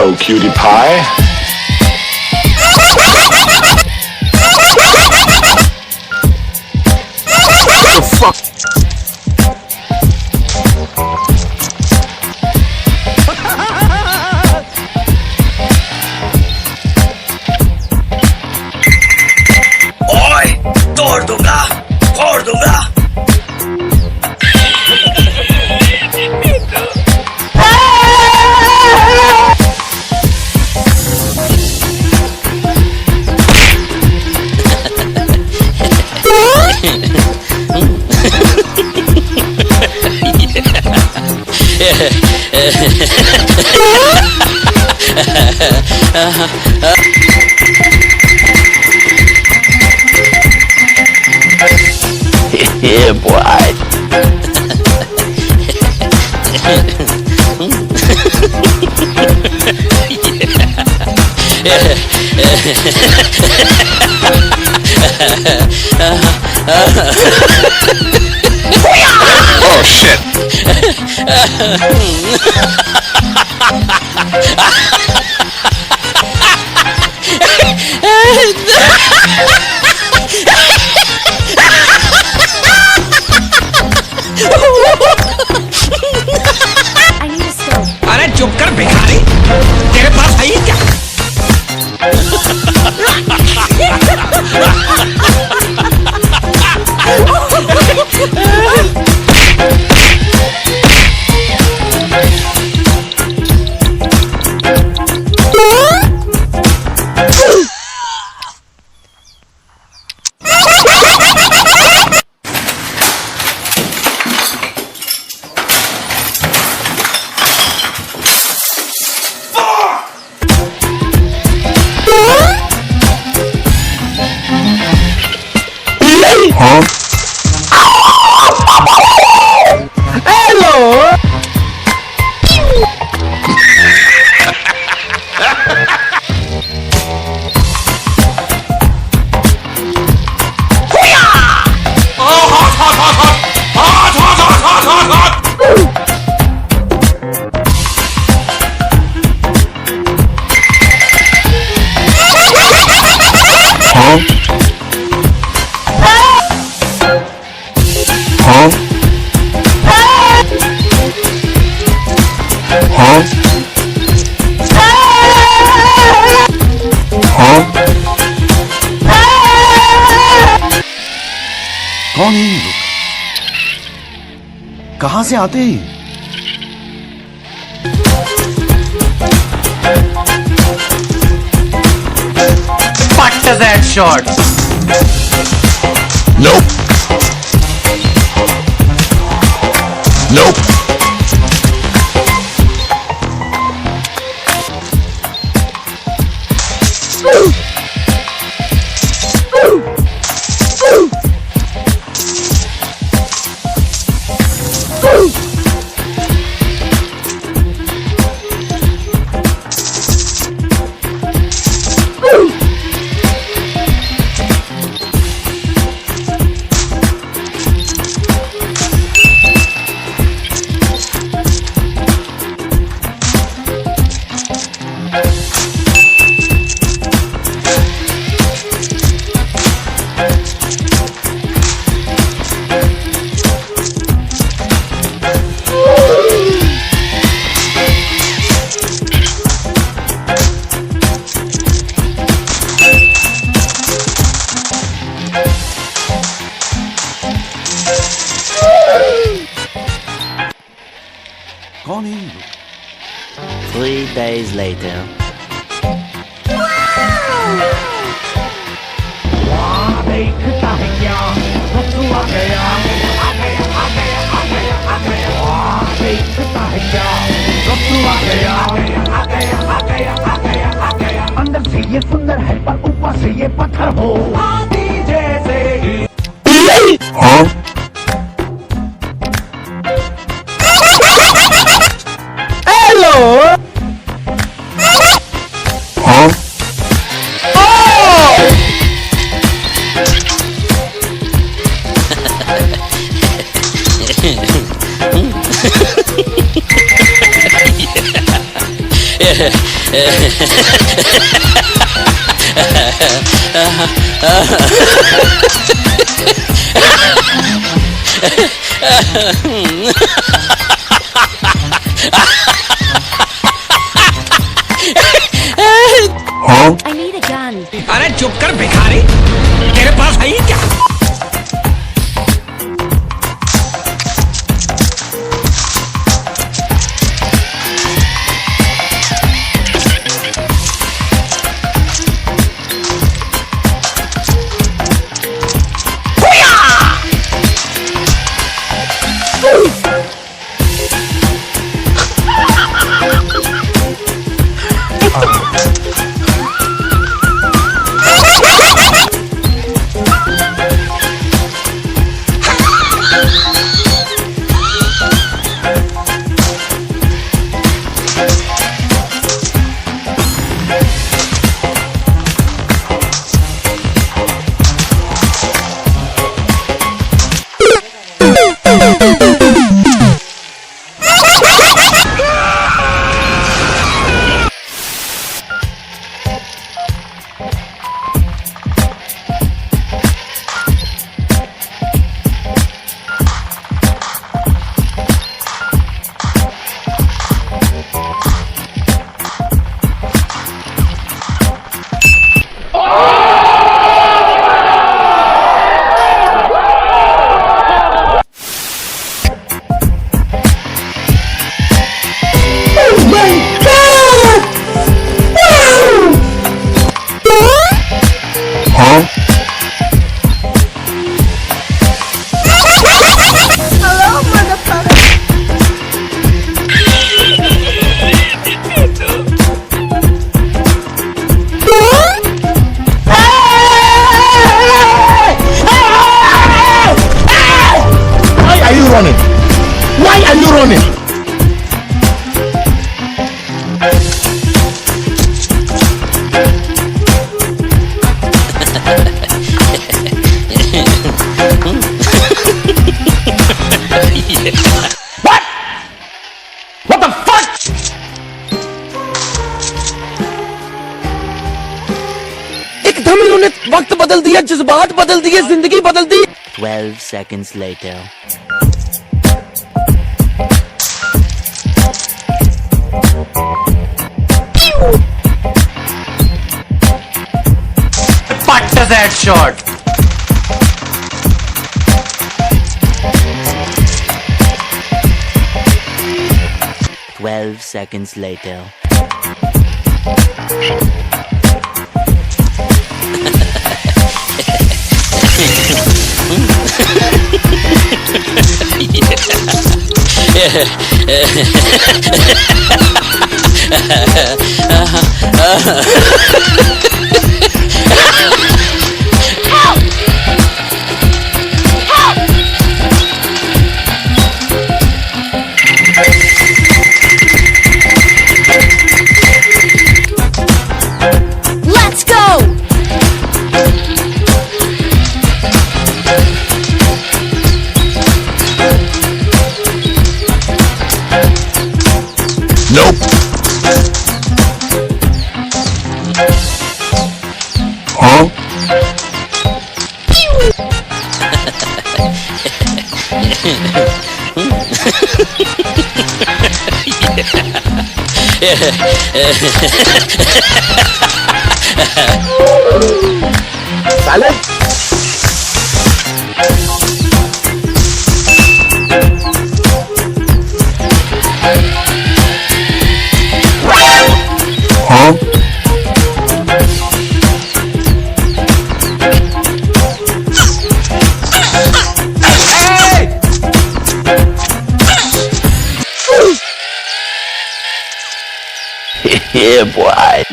Hello, cutie pie. What the fuck? ओए तोड़ दूंगा फोड़ दूंगा Yeah, boy. Oh shit. I need a stove. अरे चुप कर भिखारी तेरे पास है ही क्या Huh? Hello! Huh? Huh? Huh? Huh? कौन है ये लोग? कहां से आते हैं? What does that shot Nope. Nope. कौन है ये लोग? 3 days later. देखता है क्या रसुआ गया आ गया आ गया आ गया आ गया देखता है क्या रसुआ गया आ गया आ गया आ गया आ गया अंदर से ये सुंदर है पर ऊपर से ये पत्थर हो आदि जैसे Huh? Hello! Huh? Huh? I need a gun. अरे चुप कर भिखारी, तेरे पास है ही क्या? Huh? Why are you running? Why are you running? What? What the fuck? एकदम इन्होंने वक्त बदल दिया, जज्बात बदल दिए, जिंदगी बदल दी। 12 seconds later. What does that shot? 12 seconds later. Let's go! Nope. Huh? साले Huh? Yeah, boy.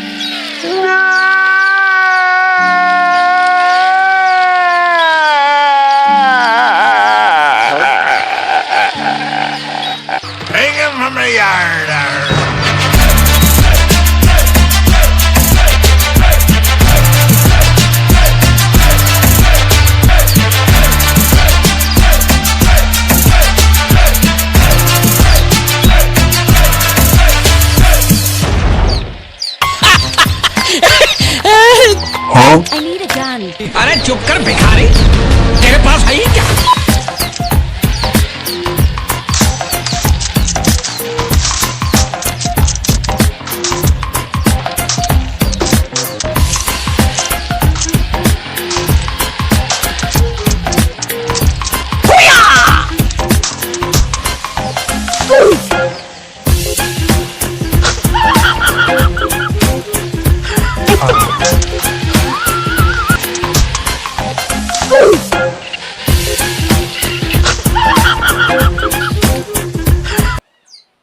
Bring him from the yard. Huh? I need a gun. अरे चुप कर भिखारी, तेरे पास है ही क्या?